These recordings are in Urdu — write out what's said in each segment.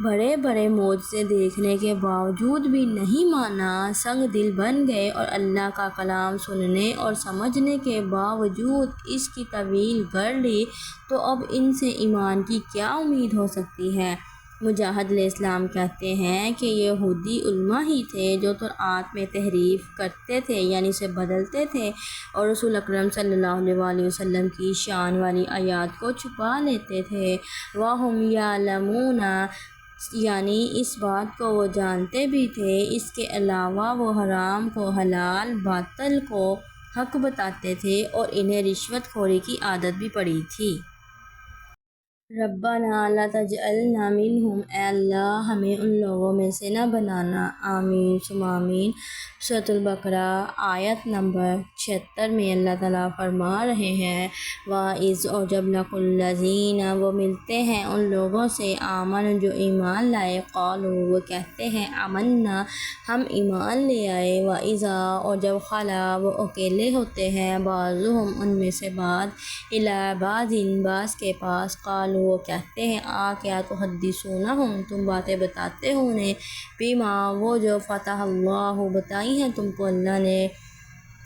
بڑے بڑے معجزے دیکھنے کے باوجود بھی نہیں مانا، سنگ دل بن گئے اور اللہ کا کلام سننے اور سمجھنے کے باوجود اس کی طویل کر لی، تو اب ان سے ایمان کی کیا امید ہو سکتی ہے؟ مجاہد علیہ السلام کہتے ہیں کہ یہ یہودی علماء ہی تھے جو قرآن میں تحریف کرتے تھے، یعنی اسے بدلتے تھے، اور رسول اکرم صلی اللہ علیہ وسلم کی شان والی آیات کو چھپا لیتے تھے۔ وَهُمْ يَعْلَمُونَ، یعنی اس بات کو وہ جانتے بھی تھے، اس کے علاوہ وہ حرام کو حلال، باطل کو حق بتاتے تھے، اور انہیں رشوت خوری کی عادت بھی پڑی تھی۔ ربنا لا تجعلنا منہم، اے اللہ ہمیں ان لوگوں میں سے نہ بنانا، آمین ثم آمین۔ سورۃ البقرہ آیت نمبر 76 میں اللہ تعالیٰ فرما رہے ہیں، وَإِذْ أُعْجَبَ لَكُمُ الَّذِينَ، وہ ملتے ہیں ان لوگوں سے، آمن جو ایمان لائے، قالوا وہ کہتے ہیں، آمنا ہم ایمان لے آئے، وَإِذَا اور جب خلا وہ اکیلے ہوتے ہیں، بعضهم ان میں سے بعض، إِلَىٰ بَعْضٍ بعض کے پاس، قالوا وہ کہتے ہیں، کیا تحدثونہم تم باتیں بتاتے ہو انہیں، بما وہ جو فتح اللہ بتائی ہیں تم کو اللہ نے،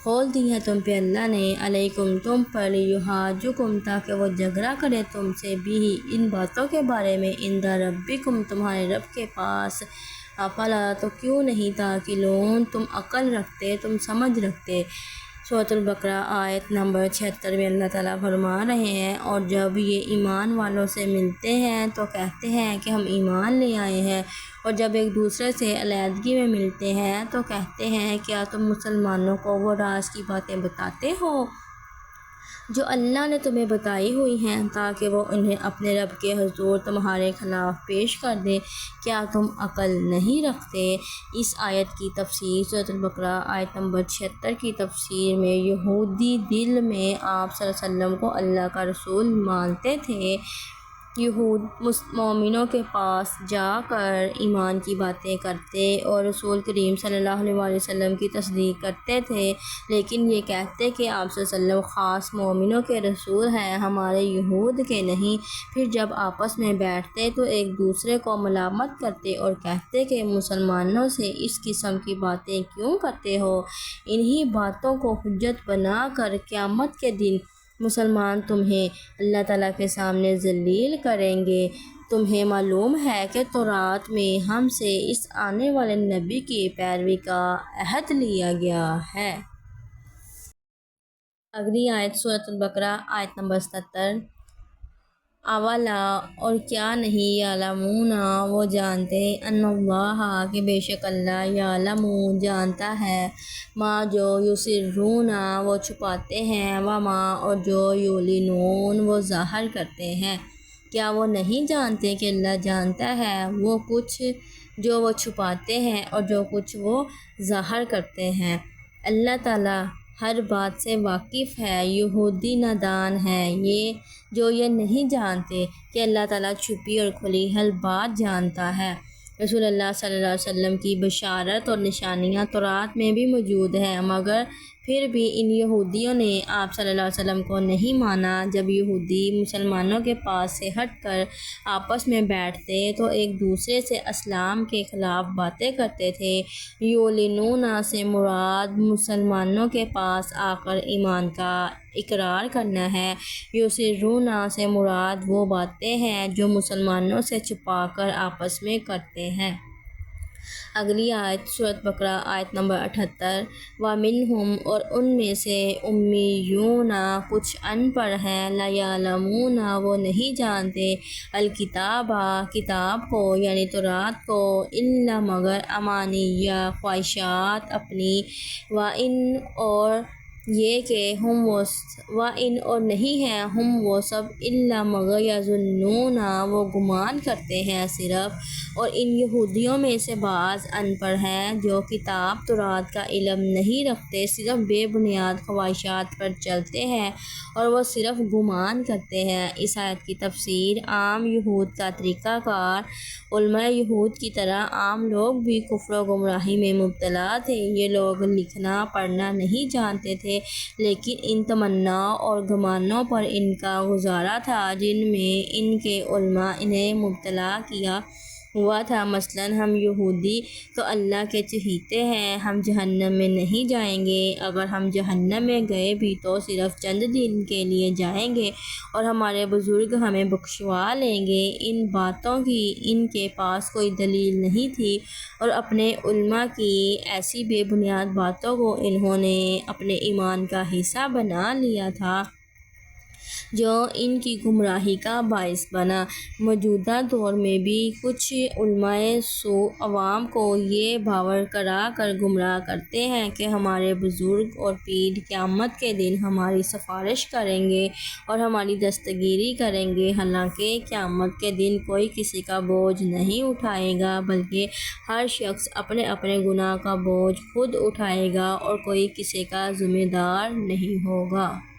کھول دی ہیں تم پہ اللہ نے، علیکم تم پر، لیحاجکم تاکہ وہ جھگڑا کرے تم سے، بھی ان باتوں کے بارے میں، عند ربکم تمہارے رب کے پاس، افلا تو کیوں نہیں تعقلون تم عقل رکھتے، تم سمجھ رکھتے۔ سورۃ البقرہ آیت نمبر 76 میں اللہ تعالیٰ فرما رہے ہیں، اور جب یہ ایمان والوں سے ملتے ہیں تو کہتے ہیں کہ ہم ایمان لے آئے ہیں، اور جب ایک دوسرے سے علیحدگی میں ملتے ہیں تو کہتے ہیں، کیا تم مسلمانوں کو وہ راز کی باتیں بتاتے ہو جو اللہ نے تمہیں بتائی ہوئی ہیں، تاکہ وہ انہیں اپنے رب کے حضور تمہارے خلاف پیش کر دیں، کیا تم عقل نہیں رکھتے؟ اس آیت کی تفسیر، سورۃ البقرہ آیت نمبر 76 کی تفسیر میں، یہودی دل میں آپ صلی اللہ علیہ وسلم کو اللہ کا رسول مانتے تھے، یہود مومنوں کے پاس جا کر ایمان کی باتیں کرتے اور رسول کریم صلی اللہ علیہ وسلم کی تصدیق کرتے تھے، لیکن یہ کہتے کہ آپ صلی اللہ علیہ وسلم خاص مومنوں کے رسول ہیں، ہمارے یہود کے نہیں۔ پھر جب آپس میں بیٹھتے تو ایک دوسرے کو ملامت کرتے اور کہتے کہ مسلمانوں سے اس قسم کی باتیں کیوں کرتے ہو؟ انہی باتوں کو حجت بنا کر قیامت کے دن مسلمان تمہیں اللہ تعالیٰ کے سامنے ذلیل کریں گے۔ تمہیں معلوم ہے کہ تورات میں ہم سے اس آنے والے نبی کی پیروی کا عہد لیا گیا ہے۔ اگلی آیت سورۃ البقرہ آیت نمبر 77، اولا اور کیا نہیں، یعلمون وہ جانتے، ان اللہ کہ بے شک اللہ، یعلم جانتا ہے، ما جو یسرون وہ چھپاتے ہیں، وما اور جو یعلنون وہ ظاہر کرتے ہیں۔ کیا وہ نہیں جانتے کہ اللہ جانتا ہے وہ کچھ جو وہ چھپاتے ہیں اور جو کچھ وہ ظاہر کرتے ہیں؟ اللہ تعالیٰ ہر بات سے واقف ہے۔ یہودی نادان ہیں جو یہ نہیں جانتے کہ اللہ تعالیٰ چھپی اور کھلی ہر بات جانتا ہے۔ رسول اللہ صلی اللہ علیہ وسلم کی بشارت اور نشانیاں تورات میں بھی موجود ہیں، مگر پھر بھی ان یہودیوں نے آپ صلی اللہ علیہ وسلم کو نہیں مانا۔ جب یہودی مسلمانوں کے پاس سے ہٹ کر آپس میں بیٹھتے تو ایک دوسرے سے اسلام کے خلاف باتیں کرتے تھے۔ یعلنون سے مراد مسلمانوں کے پاس آ کر ایمان کا اقرار کرنا ہے، یسرون سے مراد وہ باتیں ہیں جو مسلمانوں سے چھپا کر آپس میں کرتے ہیں۔ اگلی آیت سورۃ بقرہ آیت نمبر 78، وَمِنْهُمْ اور ان میں سے، امیون کچھ ان پڑھ ہیں، لا یعلمون وہ نہیں جانتے، الکتاب کتاب کو یعنی تورات کو، الا مگر امانیہ خواہشات اپنی، وَإِنْ اور یہ کہ ہم وہ وَإِنْ اور نہیں ہیں، ہم وہ سب الا مگر یظنون وہ گمان کرتے ہیں صرف۔ اور ان یہودیوں میں سے بعض ان پڑھ ہیں جو کتاب تورات کا علم نہیں رکھتے، صرف بے بنیاد خواہشات پر چلتے ہیں اور وہ صرف گمان کرتے ہیں۔ اس آیت کی تفسیر، عام یہود کا طریقہ کار، علماء یہود کی طرح عام لوگ بھی کفر و گمراہی میں مبتلا تھے۔ یہ لوگ لکھنا پڑھنا نہیں جانتے تھے، لیکن ان تمناؤں اور گمانوں پر ان کا گزارا تھا جن میں ان کے علماء انہیں مبتلا کیا ہوا تھا۔ مثلاً ہم یہودی تو اللہ کے چہیتے ہیں، ہم جہنم میں نہیں جائیں گے، اگر ہم جہنم میں گئے بھی تو صرف چند دن کے لیے جائیں گے اور ہمارے بزرگ ہمیں بخشوا لیں گے۔ ان باتوں کی ان کے پاس کوئی دلیل نہیں تھی اور اپنے علماء کی ایسی بے بنیاد باتوں کو انہوں نے اپنے ایمان کا حصہ بنا لیا تھا جو ان کی گمراہی کا باعث بنا۔ موجودہ دور میں بھی کچھ علماء سوء عوام کو یہ باور کرا کر گمراہ کرتے ہیں کہ ہمارے بزرگ اور پیر قیامت کے دن ہماری سفارش کریں گے اور ہماری دستگیری کریں گے، حالانکہ قیامت کے دن کوئی کسی کا بوجھ نہیں اٹھائے گا، بلکہ ہر شخص اپنے اپنے گناہ کا بوجھ خود اٹھائے گا اور کوئی کسی کا ذمہ دار نہیں ہوگا۔